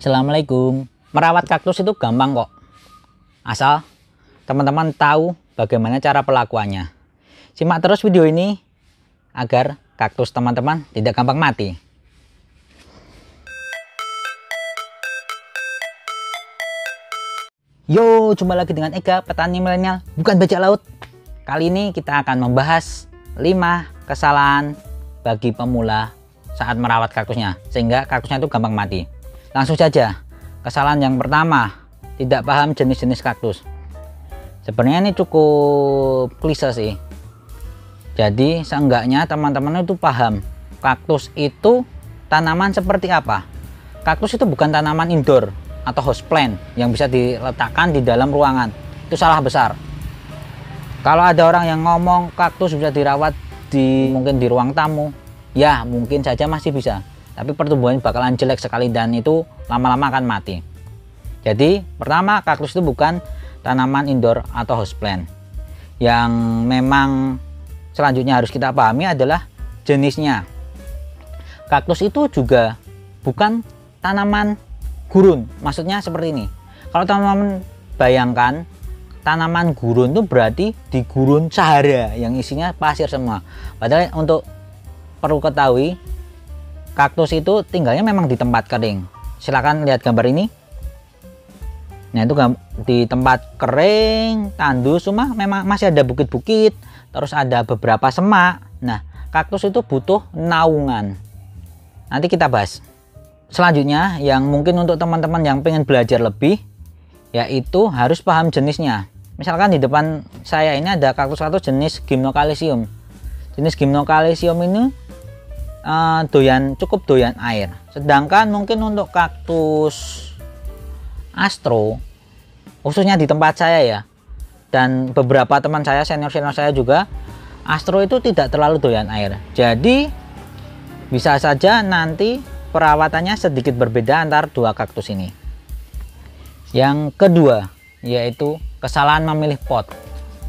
Assalamualaikum. Merawat kaktus itu gampang kok. Asal teman-teman tahu bagaimana cara pelakuannya. Simak terus video ini agar kaktus teman-teman tidak gampang mati. Yo, jumpa lagi dengan Ega, petani milenial, bukan bajak laut. Kali ini kita akan membahas 5 kesalahan bagi pemula saat merawat kaktusnya, sehingga kaktusnya itu gampang mati. Langsung saja, kesalahan yang pertama, tidak paham jenis-jenis kaktus. Sebenarnya ini cukup klise sih. Jadi seenggaknya teman-teman itu paham kaktus itu tanaman seperti apa. Kaktus itu bukan tanaman indoor atau houseplant yang bisa diletakkan di dalam ruangan. Itu salah besar. Kalau ada orang yang ngomong kaktus bisa dirawat mungkin di ruang tamu, ya mungkin saja masih bisa. Tapi pertumbuhan bakalan jelek sekali dan itu lama-lama akan mati. Jadi pertama, kaktus itu bukan tanaman indoor atau houseplant. Yang memang selanjutnya harus kita pahami adalah jenisnya. Kaktus itu juga bukan tanaman gurun. Maksudnya seperti ini. Kalau teman-teman bayangkan tanaman gurun itu berarti di gurun Sahara yang isinya pasir semua. Padahal untuk perlu ketahui, kaktus itu tinggalnya memang di tempat kering. Silahkan lihat gambar ini. Nah, itu di tempat kering, tandus, cuma memang masih ada bukit-bukit, terus ada beberapa semak. Nah, kaktus itu butuh naungan. Nanti kita bahas. Selanjutnya, yang mungkin untuk teman-teman yang pengen belajar lebih, yaitu harus paham jenisnya. Misalkan di depan saya ini ada kaktus-kaktus jenis Gymnocalycium. Jenis Gymnocalycium ini cukup doyan air. Sedangkan mungkin untuk kaktus Astro, khususnya di tempat saya ya, dan beberapa teman saya, senior-senior saya juga, Astro itu tidak terlalu doyan air. Jadi bisa saja nanti perawatannya sedikit berbeda antar dua kaktus ini. Yang kedua, yaitu kesalahan memilih pot.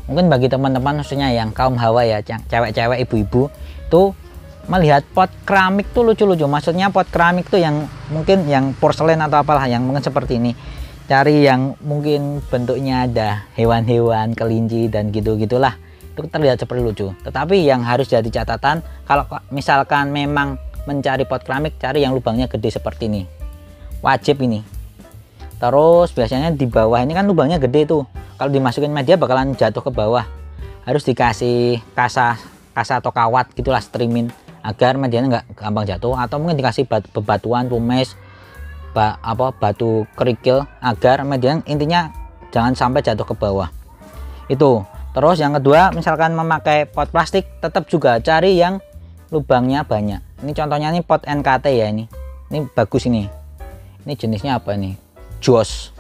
Mungkin bagi teman-teman khususnya yang kaum hawa ya, cewek-cewek, ibu-ibu, itu melihat pot keramik tuh lucu-lucu. Maksudnya pot keramik tuh yang mungkin yang porselen atau apalah, yang mungkin seperti ini. Cari yang mungkin bentuknya ada hewan-hewan, kelinci dan gitu-gitulah. Itu terlihat seperti lucu. Tetapi yang harus jadi catatan, kalau misalkan memang mencari pot keramik, cari yang lubangnya gede seperti ini. Wajib ini. Terus biasanya di bawah ini kan lubangnya gede tuh. Kalau dimasukin media bakalan jatuh ke bawah. Harus dikasih kasa atau kawat gitulah, streamin, agar medianya nggak gampang jatuh, atau mungkin dikasih bebatuan, tumes, batu kerikil, agar medianya intinya jangan sampai jatuh ke bawah. Itu. Terus yang kedua, misalkan memakai pot plastik, tetap juga cari yang lubangnya banyak. Ini contohnya nih pot NKT ya, ini bagus ini. Ini jenisnya apa ini? Jos.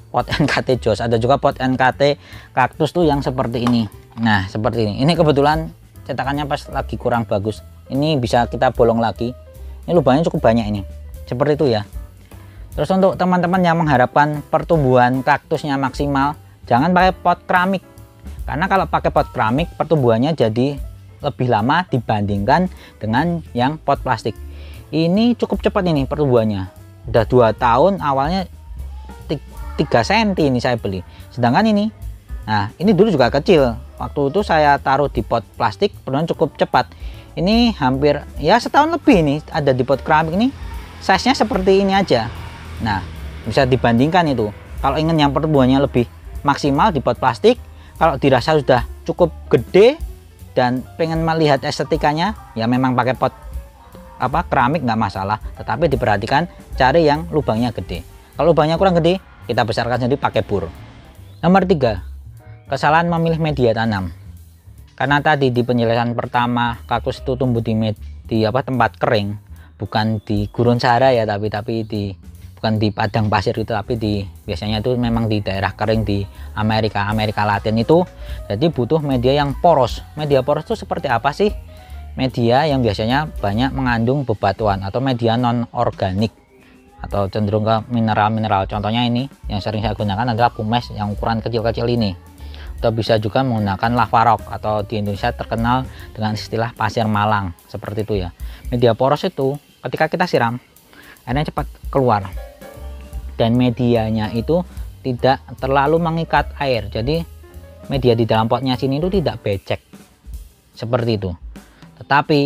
Pot NKT Jos. Ada juga pot NKT kaktus tuh yang seperti ini. Nah, seperti ini. Ini kebetulan cetakannya pas lagi kurang bagus. Ini bisa kita bolong lagi. Ini lubangnya cukup banyak ini. Seperti itu ya. Terus untuk teman-teman yang mengharapkan pertumbuhan kaktusnya maksimal, jangan pakai pot keramik. Karena kalau pakai pot keramik, pertumbuhannya jadi lebih lama dibandingkan dengan yang pot plastik. Ini cukup cepat ini pertumbuhannya. Udah 2 tahun, awalnya 3 cm ini saya beli. Sedangkan ini, nah ini dulu juga kecil. Waktu itu saya taruh di pot plastik, pertumbuhan cukup cepat. Ini hampir ya setahun lebih ini ada di pot keramik ini, size nya seperti ini aja. Nah, bisa dibandingkan itu. Kalau ingin yang pertumbuhannya lebih maksimal di pot plastik, kalau dirasa sudah cukup gede dan pengen melihat estetikanya, ya memang pakai pot keramik nggak masalah. Tetapi diperhatikan cari yang lubangnya gede. Kalau lubangnya kurang gede, kita besarkan sendiri pakai bur. Nomor 3, kesalahan memilih media tanam. Karena tadi di penjelasan pertama, kaktus itu tumbuh di tempat kering, bukan di gurun Sahara ya, tapi bukan di padang pasir itu, tapi biasanya itu memang di daerah kering di Amerika Latin itu. Jadi butuh media yang poros. Media poros itu seperti apa sih? Media yang biasanya banyak mengandung bebatuan atau media non organik atau cenderung ke mineral-mineral. Contohnya ini yang sering saya gunakan adalah pumes yang ukuran kecil-kecil ini. Atau bisa juga menggunakan lava rock, atau di Indonesia terkenal dengan istilah pasir malang, seperti itu ya. Media poros itu ketika kita siram, airnya cepat keluar. dan medianya itu tidak terlalu mengikat air, jadi media di dalam potnya sini itu tidak becek seperti itu. Tetapi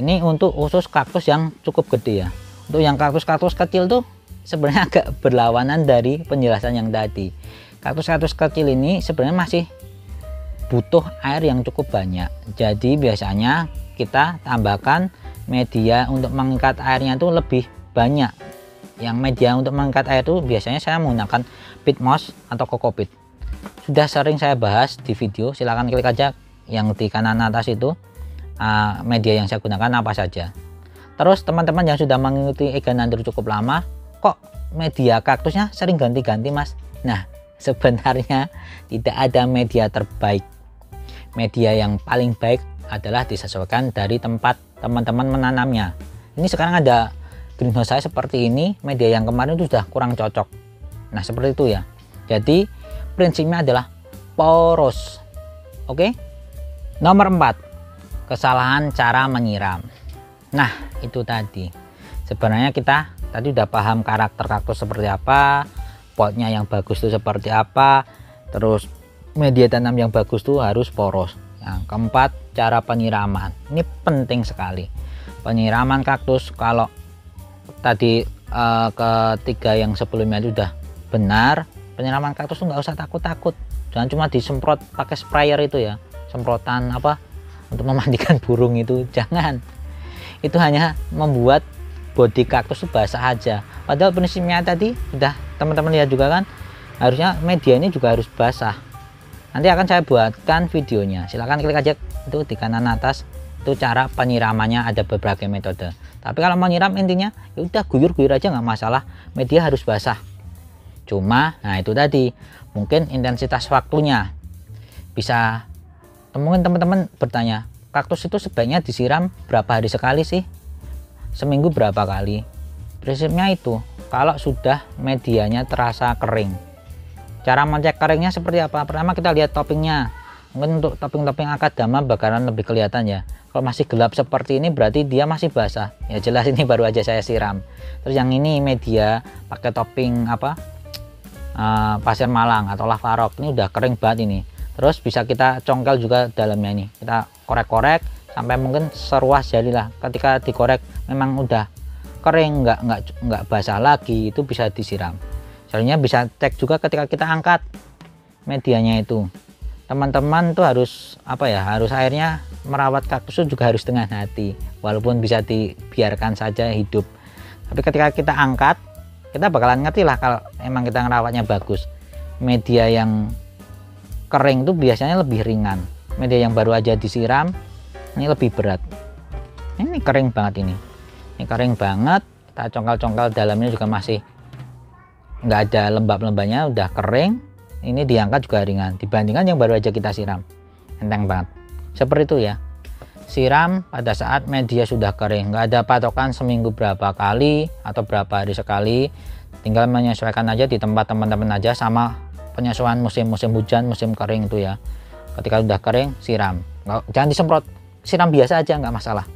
ini untuk khusus kaktus yang cukup gede ya. Untuk yang kaktus-kaktus kecil tuh sebenarnya agak berlawanan dari penjelasan yang tadi. Kaktus-kaktus kecil ini sebenarnya masih butuh air yang cukup banyak, jadi biasanya kita tambahkan media untuk mengikat airnya itu lebih banyak. Yang media untuk mengikat air itu biasanya saya menggunakan peat moss atau kokopit. Sudah sering saya bahas di video, silahkan klik aja yang di kanan atas itu media yang saya gunakan apa saja. Terus teman-teman yang sudah mengikuti Echinandro cukup lama, kok media kaktusnya sering ganti-ganti mas? Nah, sebenarnya tidak ada media terbaik. Media yang paling baik adalah disesuaikan dari tempat teman-teman menanamnya. Ini sekarang ada greenhouse saya seperti ini, media yang kemarin itu sudah kurang cocok. Nah seperti itu ya. Jadi prinsipnya adalah poros. Oke. Nomor 4, kesalahan cara menyiram. Nah itu tadi, sebenarnya kita tadi udah paham karakter kaktus seperti apa, potnya yang bagus itu seperti apa, terus media tanam yang bagus tuh harus poros. Yang keempat, cara penyiraman. Ini penting sekali. Penyiraman kaktus, kalau tadi ketiga yang sebelumnya itu udah benar, penyiraman kaktus tuh nggak usah takut-takut. Jangan cuma disemprot pakai sprayer itu ya, semprotan apa untuk memandikan burung itu, jangan. Itu hanya membuat bodi kaktus itu basah aja. Padahal prinsipnya tadi udah teman-teman lihat juga kan, harusnya media ini juga harus basah. Nanti akan saya buatkan videonya, silahkan klik aja itu di kanan atas. Itu cara penyiramannya, ada beberapa metode. Tapi kalau menyiram intinya ya udah guyur-guyur aja, nggak masalah, media harus basah. Cuma nah itu tadi, mungkin intensitas waktunya bisa, mungkin teman-teman bertanya, kaktus itu sebaiknya disiram berapa hari sekali sih, seminggu berapa kali? Prinsipnya itu, kalau sudah medianya terasa kering. Cara mencek keringnya seperti apa? Pertama kita lihat toppingnya. Mungkin untuk topping-topping akadama bakalan lebih kelihatan ya. Kalau masih gelap seperti ini berarti dia masih basah. Ya jelas ini baru aja saya siram. Terus yang ini media pakai topping apa? Pasir malang atau lava rock, ini udah kering banget ini. Terus bisa kita congkel juga dalamnya ini. Kita korek-korek sampai mungkin seruas jari lah. Ketika dikorek memang udah kering, nggak basah lagi, itu bisa disiram. Soalnya bisa cek juga ketika kita angkat medianya itu. Teman-teman tuh harus apa ya, harus airnya merawat kaktus itu juga harus dengan hati, walaupun bisa dibiarkan saja hidup, tapi ketika kita angkat kita bakalan ngerti lah kalau emang kita ngerawatnya bagus. Media yang kering tuh biasanya lebih ringan, media yang baru aja disiram ini lebih berat. Ini kering banget ini kering banget, kita congkel-congkel dalamnya juga masih nggak ada lembab-lembabnya, udah kering. Ini diangkat juga ringan dibandingkan yang baru aja kita siram, enteng banget. Seperti itu ya, siram pada saat media sudah kering. Nggak ada patokan seminggu berapa kali atau berapa hari sekali, tinggal menyesuaikan aja di tempat teman-teman aja, sama penyesuaian musim hujan, musim kering itu ya. Ketika sudah kering siram, jangan disemprot, siram biasa aja nggak masalah.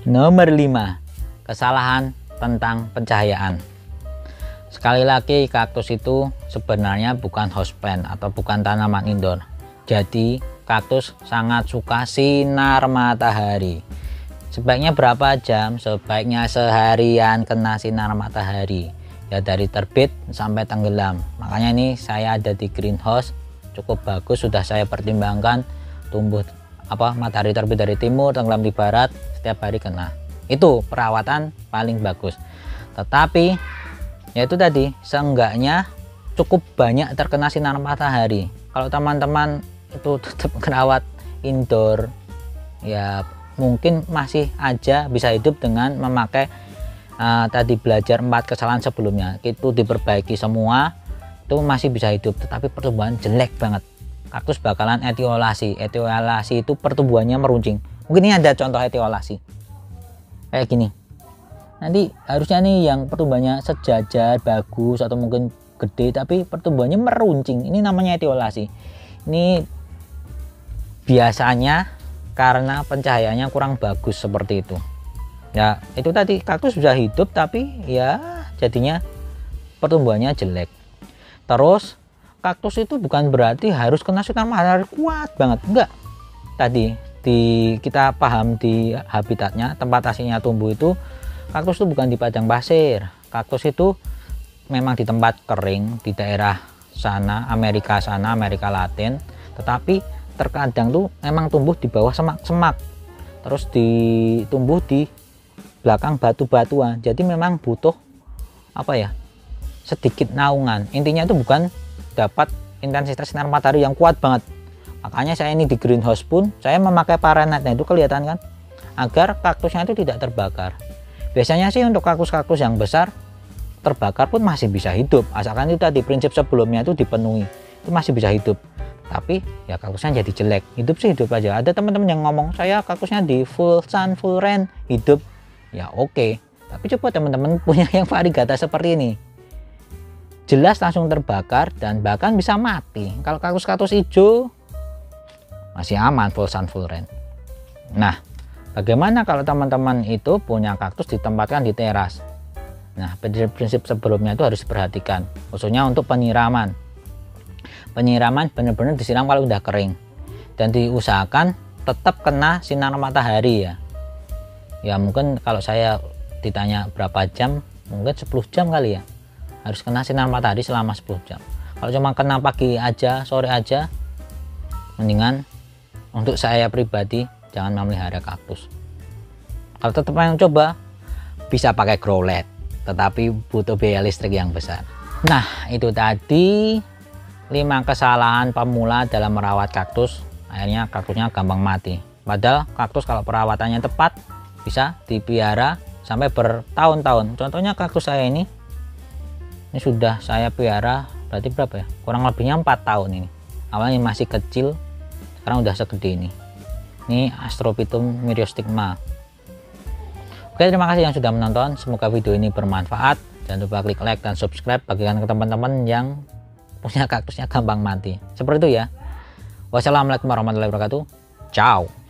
Nomor 5, kesalahan tentang pencahayaan. Sekali lagi, kaktus itu sebenarnya bukan houseplant atau bukan tanaman indoor. Jadi kaktus sangat suka sinar matahari. Sebaiknya berapa jam? Sebaiknya seharian kena sinar matahari. Ya dari terbit sampai tenggelam. Makanya ini saya ada di greenhouse cukup bagus, sudah saya pertimbangkan, tumbuh matahari terbit dari timur, tenggelam di barat, setiap hari kena. Itu perawatan paling bagus. Tetapi ya itu tadi, seenggaknya cukup banyak terkena sinar matahari. Kalau teman-teman itu tetap merawat indoor, ya mungkin masih aja bisa hidup dengan memakai tadi belajar 4 kesalahan sebelumnya. Itu diperbaiki semua, itu masih bisa hidup, tetapi pertumbuhan jelek banget. Kaktus bakalan etiolasi. Etiolasi itu pertumbuhannya meruncing. Mungkin ini ada contoh etiolasi kayak gini. Nanti harusnya nih yang pertumbuhannya sejajar bagus atau mungkin gede, tapi pertumbuhannya meruncing. Ini namanya etiolasi. Ini biasanya karena pencahayaannya kurang bagus seperti itu. Ya itu tadi, kaktus sudah hidup tapi ya jadinya pertumbuhannya jelek. Terus kaktus itu bukan berarti harus kena sinar matahari kuat banget, enggak. Tadi kita paham di habitatnya, tempat aslinya tumbuh itu, kaktus itu bukan di padang pasir. Kaktus itu memang di tempat kering di daerah sana, Amerika Latin, tetapi terkadang tuh memang tumbuh di bawah semak-semak, terus tumbuh di belakang batu-batuan. Jadi memang butuh sedikit naungan. Intinya itu bukan dapat intensitas sinar matahari yang kuat banget. Makanya saya ini di greenhouse pun saya memakai paranet. Nah itu kelihatan kan, agar kaktusnya itu tidak terbakar. Biasanya sih untuk kaktus-kaktus yang besar terbakar pun masih bisa hidup, asalkan itu tadi prinsip sebelumnya itu dipenuhi, itu masih bisa hidup. Tapi ya kaktusnya jadi jelek, hidup sih hidup aja. Ada teman-teman yang ngomong saya kaktusnya di full sun full rain hidup, ya oke. Tapi coba teman-teman punya yang variegata seperti ini, jelas langsung terbakar dan bahkan bisa mati. Kalau kaktus-kaktus hijau masih aman full sun full rain. Nah, bagaimana kalau teman-teman itu punya kaktus ditempatkan di teras? Nah, prinsip sebelumnya itu harus diperhatikan, khususnya untuk penyiraman. Penyiraman benar-benar disiram kalau udah kering, dan diusahakan tetap kena sinar matahari ya. Ya mungkin kalau saya ditanya berapa jam, mungkin 10 jam kali ya. Harus kena sinar matahari selama 10 jam. Kalau cuma kena pagi aja, sore aja, mendingan untuk saya pribadi jangan memelihara kaktus. Kalau tetap pengen coba, bisa pakai grow light, tetapi butuh biaya listrik yang besar. Nah, itu tadi 5 kesalahan pemula dalam merawat kaktus. Akhirnya kaktusnya gampang mati. Padahal kaktus kalau perawatannya tepat bisa dipelihara sampai bertahun-tahun. Contohnya kaktus saya ini sudah saya pelihara berarti berapa ya? Kurang lebihnya 4 tahun ini. Awalnya masih kecil, sekarang udah segede ini. Ini Astrophytum myriostigma. Oke, terima kasih yang sudah menonton. Semoga video ini bermanfaat. Jangan lupa klik like dan subscribe, bagikan ke teman-teman yang punya kaktusnya gampang mati. Seperti itu ya. Wassalamualaikum warahmatullahi wabarakatuh. Ciao.